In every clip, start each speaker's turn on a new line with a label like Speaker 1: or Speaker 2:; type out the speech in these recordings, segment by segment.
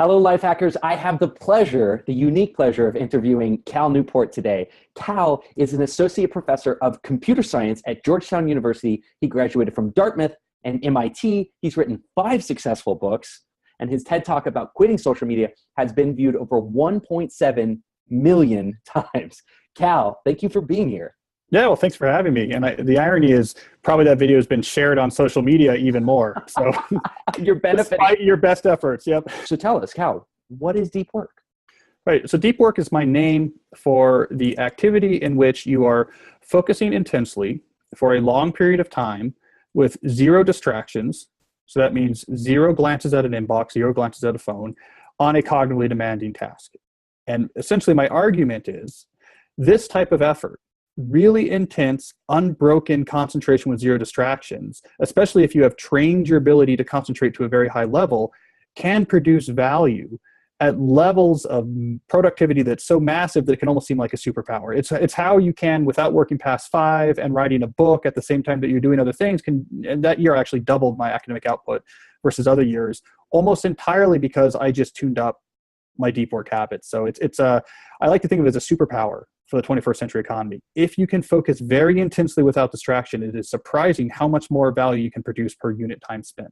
Speaker 1: Hello, life hackers. I have the unique pleasure of interviewing Cal Newport today. Cal is an associate professor of computer science at Georgetown University. He graduated from Dartmouth and MIT. He's written 5 successful books, and his TED Talk about quitting social media has been viewed over 1.7 million times. Cal, thank you for being here.
Speaker 2: Yeah, well, thanks for having me. And the irony is probably that video has been shared on social media even more. So
Speaker 1: you're benefiting.
Speaker 2: Despite your best efforts, yep.
Speaker 1: So tell us, Cal, what is deep work?
Speaker 2: Right, so deep work is my name for the activity in which you are focusing intensely for a long period of time with 0 distractions. So that means 0 glances at an inbox, 0 glances at a phone on a cognitively demanding task. And essentially my argument is this type of effort, really intense, unbroken concentration with 0 distractions, especially if you have trained your ability to concentrate to a very high level, can produce value at levels of productivity that's so massive that it can almost seem like a superpower. It's how you can, without working past 5 and writing a book at the same time that you're doing other things, and that year I actually doubled my academic output versus other years, almost entirely because I just tuned up my deep work habits. So I like to think of it as a superpower for the 21st century economy. If you can focus very intensely without distraction, it is surprising how much more value you can produce per unit time spent.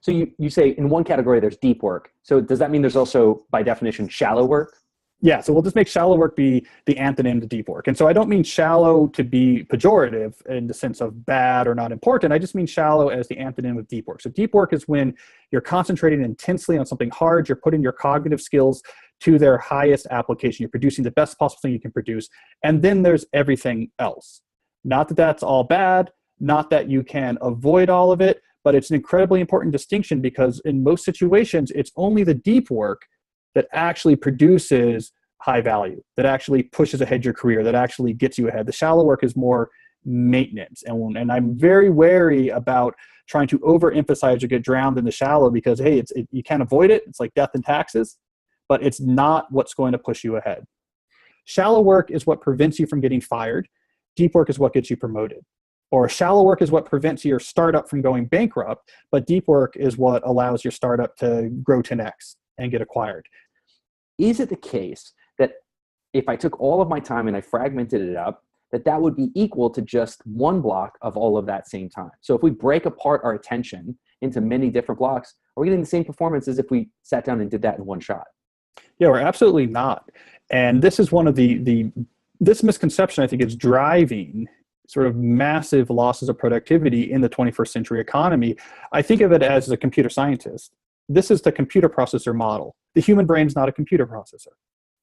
Speaker 1: So you say in one category there's deep work. So does that mean there's also, by definition, shallow work?
Speaker 2: Yeah, so we'll just make shallow work be the antonym to deep work. And so I don't mean shallow to be pejorative in the sense of bad or not important. I just mean shallow as the antonym of deep work. So deep work is when you're concentrating intensely on something hard, you're putting your cognitive skills to their highest application, you're producing the best possible thing you can produce, and then there's everything else. Not that that's all bad, not that you can avoid all of it, but it's an incredibly important distinction because in most situations, it's only the deep work that actually produces high value, that actually pushes ahead your career, that actually gets you ahead. The shallow work is more maintenance. And I'm very wary about trying to overemphasize or get drowned in the shallow because, hey, you can't avoid it. It's like death and taxes, but it's not what's going to push you ahead. Shallow work is what prevents you from getting fired. Deep work is what gets you promoted. Or shallow work is what prevents your startup from going bankrupt, but deep work is what allows your startup to grow 10x and get acquired.
Speaker 1: Is it the case that if I took all of my time and I fragmented it up, that would be equal to just one block of all of that same time? So if we break apart our attention into many different blocks, are we getting the same performance as if we sat down and did that in one shot?
Speaker 2: Yeah, we're absolutely not. And this is one of this misconception I think is driving sort of massive losses of productivity in the 21st century economy. I think of it as a computer scientist. This is the computer processor model. The human brain's not a computer processor.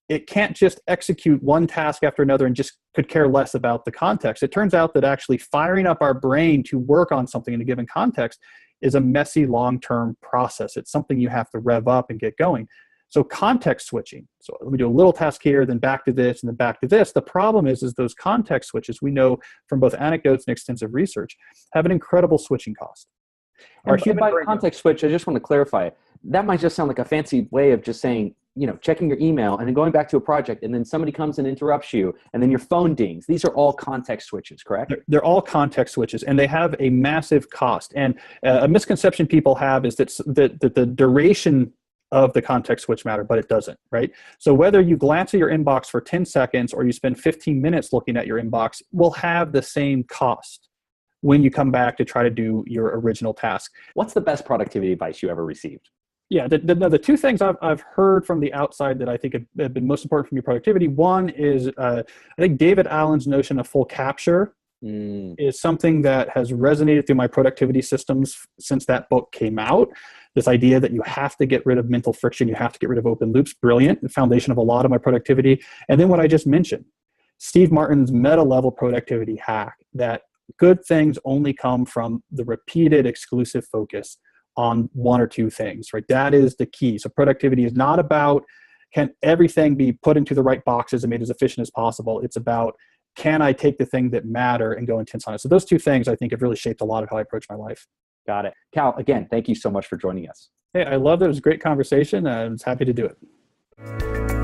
Speaker 2: It can't just execute one task after another and just could care less about the context. It turns out that actually firing up our brain to work on something in a given context is a messy long-term process. It's something you have to rev up and get going. So context switching. So let me do a little task here, then back to this, and then back to this. The problem is those context switches, we know from both anecdotes and extensive research, have an incredible switching cost.
Speaker 1: And by context switch, I just want to clarify, that might just sound like a fancy way of just saying, checking your email and then going back to a project and then somebody comes and interrupts you and then your phone dings. These are all context switches, correct?
Speaker 2: They're all context switches and they have a massive cost. And a misconception people have is that the duration of the context switch matter, but it doesn't, right? So whether you glance at your inbox for 10 seconds or you spend 15 minutes looking at your inbox will have the same cost when you come back to try to do your original task.
Speaker 1: What's the best productivity advice you ever received?
Speaker 2: Yeah, the 2 things I've heard from the outside that I think have been most important for your productivity. One is, I think David Allen's notion of full capture is something that has resonated through my productivity systems since that book came out. This idea that you have to get rid of mental friction, you have to get rid of open loops, brilliant, the foundation of a lot of my productivity. And then what I just mentioned, Steve Martin's meta-level productivity hack, that good things only come from the repeated exclusive focus on 1 or 2 things, right? That is the key. So productivity is not about can everything be put into the right boxes and made as efficient as possible. It's about can I take the thing that matter and go intense on it? So those 2 things I think have really shaped a lot of how I approach my life.
Speaker 1: Got it. Cal, again, thank you so much for joining us.
Speaker 2: Hey, I love it. It was a great conversation. I was happy to do it.